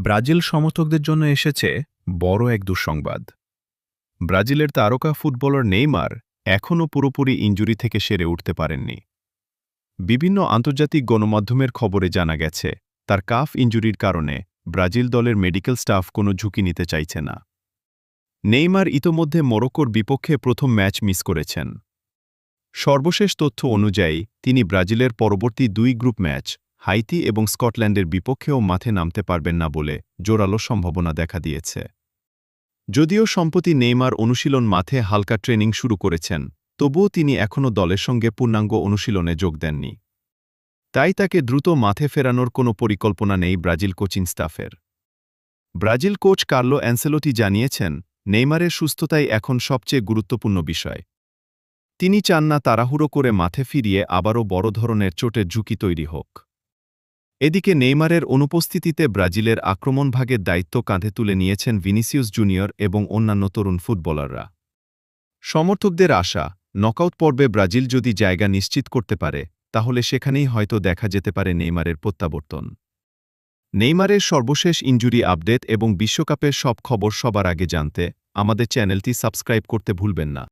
Brazil সমর্থকদের জন্য এসেছে বড় এক দুঃসংবাদ। ব্রাজিলের তারকা ফুটবলার নেইমার এখনও পুরোপুরি ইনজুরি থেকে সেরে উঠতে পারেননি। বিভিন্ন আন্তর্জাতিক গণমাধ্যমের খবরে জানা গেছে তার কাফ ইনজুরির কারণে ব্রাজিল দলের মেডিকেল স্টাফ কোনো ঝুঁকি নিতে চাইছে না। নেইমার ইতোমধ্যে মরক্কোর বিপক্ষে প্রথম ম্যাচ মিস করেছেন। সর্বশেষ তথ্য অনুযায়ী তিনি ব্রাজিলের পরবর্তী দুই গ্রুপ ম্যাচ হাইতি এবং স্কটল্যান্ডের বিপক্ষেও মাঠে নামতে পারবেন না বলে জোরালো সম্ভাবনা দেখা দিয়েছে। যদিও সম্প্রতি নেইমার অনুশীলন মাঠে হালকা ট্রেনিং শুরু করেছেন, তবুও তিনি এখনও দলের সঙ্গে পূর্ণাঙ্গ অনুশীলনে যোগ দেননি। তাই তাকে দ্রুত মাঠে ফেরানোর কোনো পরিকল্পনা নেই ব্রাজিল কোচিং স্টাফের। ব্রাজিল কোচ কার্লো অ্যানসেলোটি জানিয়েছেন, নেইমারের সুস্থতাই এখন সবচেয়ে গুরুত্বপূর্ণ বিষয়। তিনি চান না তাড়াহুড়ো করে মাঠে ফিরিয়ে আবারও বড় ধরনের চোটের ঝুঁকি তৈরি হোক। এদিকে নেইমারের অনুপস্থিতিতে ব্রাজিলের আক্রমণভাগের দায়িত্ব কাঁধে তুলে নিয়েছেন ভিনিসিয়াস জুনিয়র এবং অন্যান্য তরুণ ফুটবলাররা। সমর্থকদের আশা, নকআউট পর্বে ব্রাজিল যদি জায়গা নিশ্চিত করতে পারে, তাহলে সেখানেই হয়তো দেখা যেতে পারে নেইমারের প্রত্যাবর্তন। নেইমারের সর্বশেষ ইনজুরি আপডেট এবং বিশ্বকাপের সব খবর সবার আগে জানতে আমাদের চ্যানেলটি সাবস্ক্রাইব করতে ভুলবেন না।